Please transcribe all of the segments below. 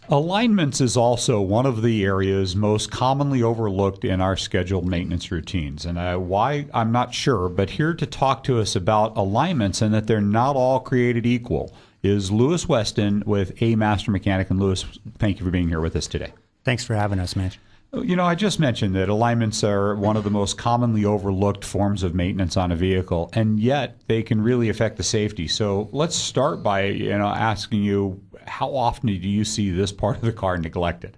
Alignments is also one of the areas most commonly overlooked in our scheduled maintenance routines. And why, I'm not sure, but here to talk to us about alignments and that they're not all created equal is Lewis Weston with A Master Mechanic. And Lewis, thank you for being here with us today. Thanks for having us, Mitch. You know, I just mentioned that alignments are one of the most commonly overlooked forms of maintenance on a vehicle, and yet they can really affect the safety. So let's start by, asking you, how often do you see this part of the car neglected?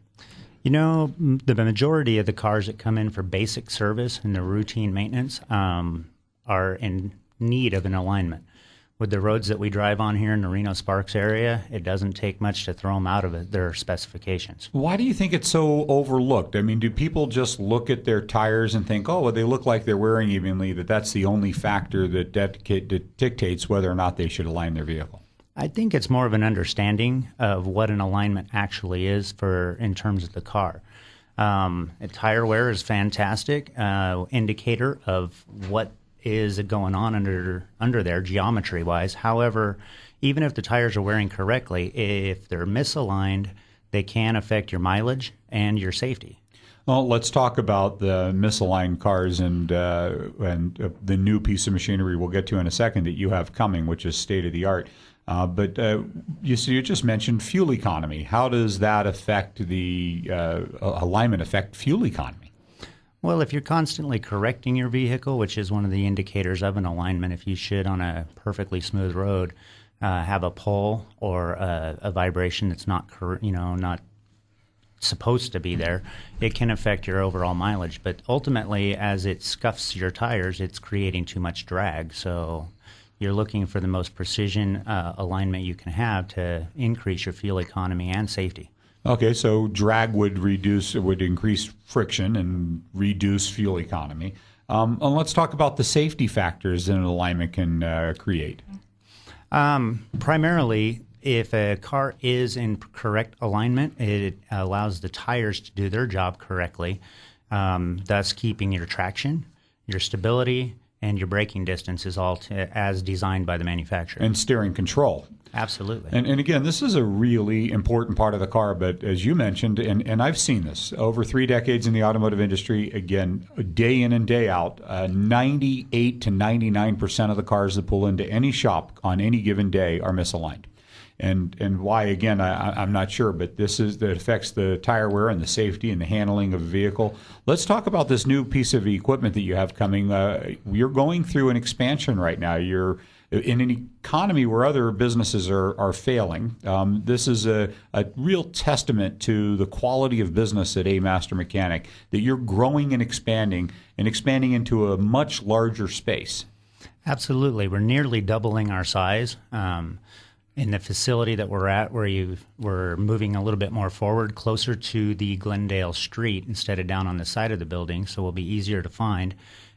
You know, the majority of the cars that come in for basic service and the routine maintenance are in need of an alignment. With the roads that we drive on here in the Reno-Sparks area, it doesn't take much to throw them out of their specifications. Why do you think it's so overlooked? I mean, do people just look at their tires and think, oh, well, they look like they're wearing evenly, that's the only factor that dictates whether or not they should align their vehicle? I think it's more of an understanding of what an alignment actually is in terms of the car. Tire wear is fantastic indicator of what is going on under there geometry-wise. However, even if the tires are wearing correctly, if they're misaligned, they can affect your mileage and your safety. Well, let's talk about the misaligned cars and the new piece of machinery we'll get to in a second that you have coming, which is state-of-the-art. But you just mentioned fuel economy. How does that affect the alignment affect fuel economy? Well, if you're constantly correcting your vehicle, which is one of the indicators of an alignment, if you should on a perfectly smooth road have a pull or a vibration that's not supposed to be there, it can affect your overall mileage. But ultimately, as it scuffs your tires, it's creating too much drag. So you're looking for the most precision alignment you can have to increase your fuel economy and safety. Okay, so drag would increase friction and reduce fuel economy. And let's talk about the safety factors that an alignment can create. Primarily, if a car is in correct alignment, it allows the tires to do their job correctly, thus keeping your traction, your stability, and your braking distance is all as designed by the manufacturer. And steering control. Absolutely. And again, this is a really important part of the car, but as you mentioned, and I've seen this over 3 decades in the automotive industry, again, day in and day out, 98 to 99% of the cars that pull into any shop on any given day are misaligned. And why, again, I'm not sure, but that affects the tire wear and the safety and the handling of a vehicle. Let's talk about this new piece of equipment that you have coming. You're going through an expansion right now. You're in an economy where other businesses are failing. This is a real testament to the quality of business at A Master Mechanic, that you're growing and expanding into a much larger space. Absolutely. We're nearly doubling our size. In the facility that we're at, we're moving a little bit more forward, closer to the Glendale Street instead of down on the side of the building, so we'll be easier to find.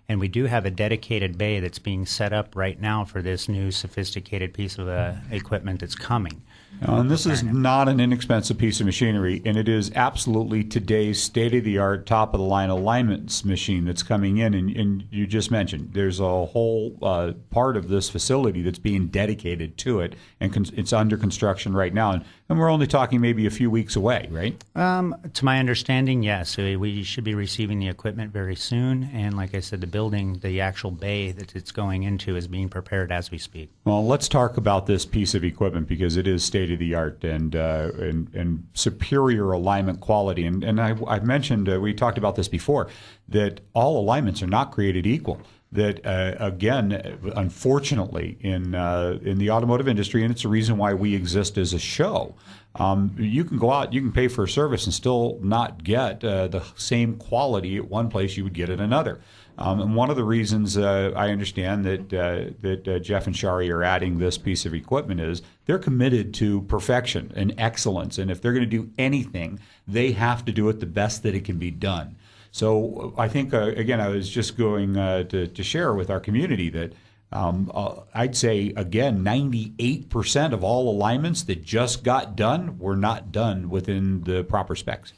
And we do have a dedicated bay that's being set up right now for this new sophisticated piece of equipment that's coming. And this is not an inexpensive piece of machinery, and it is absolutely today's state-of-the-art, top-of-the-line alignments machine that's coming in. And you just mentioned there's a whole part of this facility that's being dedicated to it, and it's under construction right now. And we're only talking maybe a few weeks away, right? To my understanding, yes. We should be receiving the equipment very soon. And like I said, the building, the actual bay that it's going into is being prepared as we speak. Well, let's talk about this piece of equipment because it is state-of-the-art and superior alignment quality. And I've mentioned, we talked about this before, that all alignments are not created equal. That again, unfortunately, in the automotive industry, and it's the reason why we exist as a show. You can go out, you can pay for a service, and still not get the same quality at one place you would get at another. And one of the reasons I understand that Jeff and Shari are adding this piece of equipment is they're committed to perfection and excellence, and if they're going to do anything, they have to do it the best that it can be done. So I think, again, I was just going to share with our community that I'd say, again, 98% of all alignments that just got done were not done within the proper specs.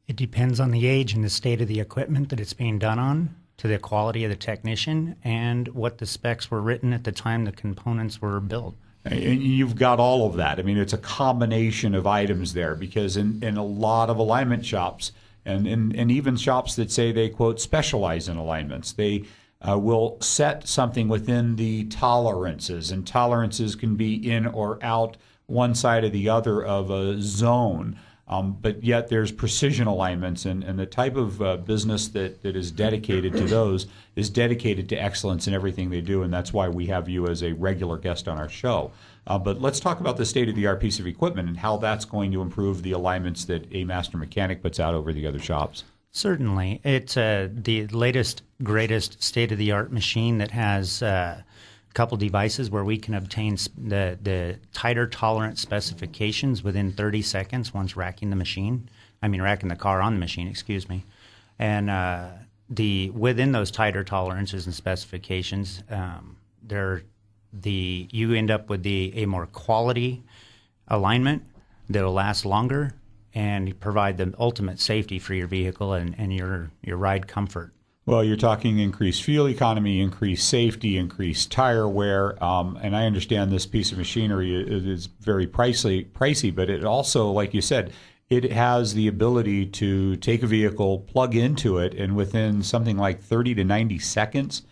It depends on the age and the state of the equipment that it's being done on, to the quality of the technician, and what the specs were written at the time the components were built. And you've got all of that. I mean, it's a combination of items there because in a lot of alignment shops and even shops that say they, quote, specialize in alignments, they will set something within the tolerances, and tolerances can be in or out one side or the other of a zone. But yet there's precision alignments, and the type of business that is dedicated to those is dedicated to excellence in everything they do, and that's why we have you as a regular guest on our show. But let's talk about the state-of-the-art piece of equipment and how that's going to improve the alignments that a master mechanic puts out over the other shops. Certainly. It's the latest, greatest state-of-the-art machine that has couple devices where we can obtain the tighter tolerance specifications within 30 seconds once racking the car on the machine, excuse me. And within those tighter tolerances and specifications, you end up with a more quality alignment that'll last longer and provide the ultimate safety for your vehicle and your ride comfort. Well, you're talking increased fuel economy, increased safety, increased tire wear, and I understand this piece of machinery is very pricey, but it also, like you said, it has the ability to take a vehicle, plug into it, and within something like 30 to 90 seconds,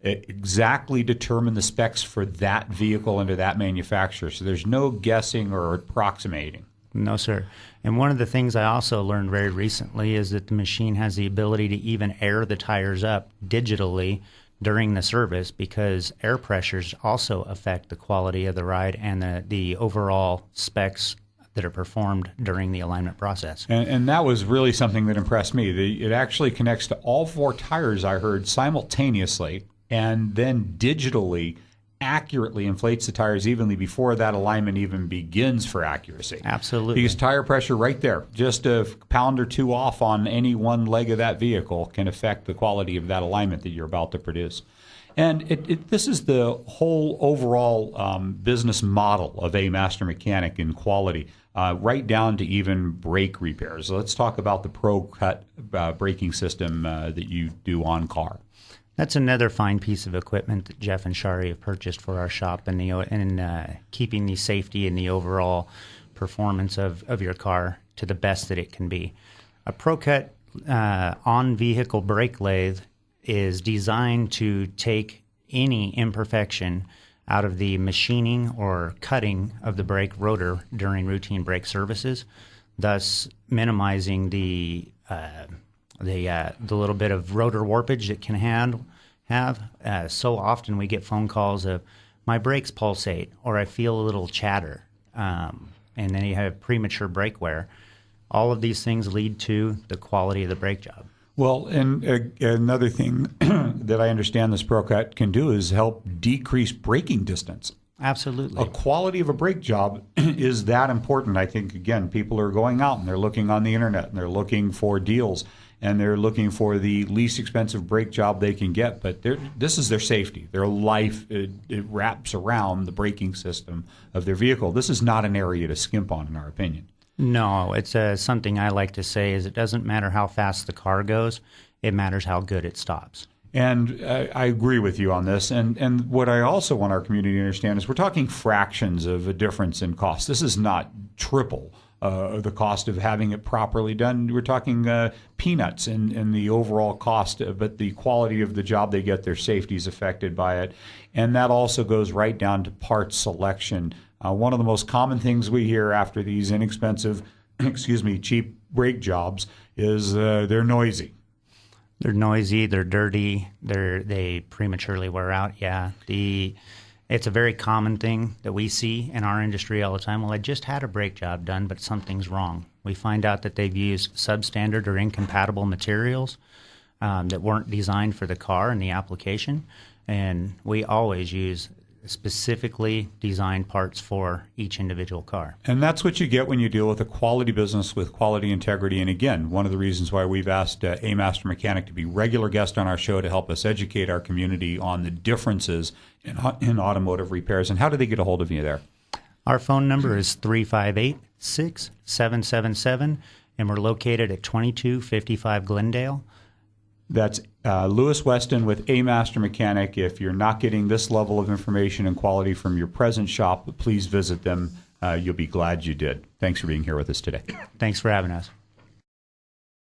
exactly determine the specs for that vehicle and to that manufacturer. So there's no guessing or approximating. No, sir. And one of the things I also learned very recently is that the machine has the ability to even air the tires up digitally during the service, because air pressures also affect the quality of the ride and the overall specs that are performed during the alignment process. And that was really something that impressed me. It actually connects to all four tires, I heard, simultaneously, and then digitally accurately inflates the tires evenly before that alignment even begins for accuracy. Absolutely. Because tire pressure right there, just a pound or two off on any one leg of that vehicle can affect the quality of that alignment that you're about to produce. And this is the whole overall business model of a master mechanic in quality, right down to even brake repairs. So let's talk about the ProCut braking system that you do on car. That's another fine piece of equipment that Jeff and Shari have purchased for our shop and keeping the safety and the overall performance of your car to the best that it can be. A ProCut on-vehicle brake lathe is designed to take any imperfection out of the machining or cutting of the brake rotor during routine brake services, thus minimizing the little bit of rotor warpage it can have. So often we get phone calls of, my brakes pulsate, or I feel a little chatter, and then you have premature brake wear. All of these things lead to the quality of the brake job. Well, and another thing that I understand this ProCut can do is help decrease braking distance. Absolutely. A quality of a brake job is that important. I think, again, people are going out and they're looking on the internet and they're looking for deals and they're looking for the least expensive brake job they can get. But this is their safety. Their life, it wraps around the braking system of their vehicle. This is not an area to skimp on, in our opinion. No, it's something I like to say is it doesn't matter how fast the car goes. It matters how good it stops. And I agree with you on this. And what I also want our community to understand is we're talking fractions of a difference in cost. This is not triple the cost of having it properly done. We're talking peanuts in the overall cost, but the quality of the job they get, their safety is affected by it. And that also goes right down to part selection. One of the most common things we hear after these inexpensive, cheap brake jobs is they're noisy. They're noisy, they're dirty, they prematurely wear out. Yeah, it's a very common thing that we see in our industry all the time. Well, I just had a brake job done, but something's wrong. We find out that they've used substandard or incompatible materials that weren't designed for the car and the application, and we always use specifically designed parts for each individual car. And that's what you get when you deal with a quality business with quality integrity. And again, one of the reasons why we've asked a master mechanic to be regular guest on our show to help us educate our community on the differences in automotive repairs. And how do they get a hold of you there? Our phone number is 358-6777, and we're located at 2255 Glendale. That's Lewis Weston with A Master Mechanic. If you're not getting this level of information and quality from your present shop, please visit them. You'll be glad you did. Thanks for being here with us today. Thanks for having us.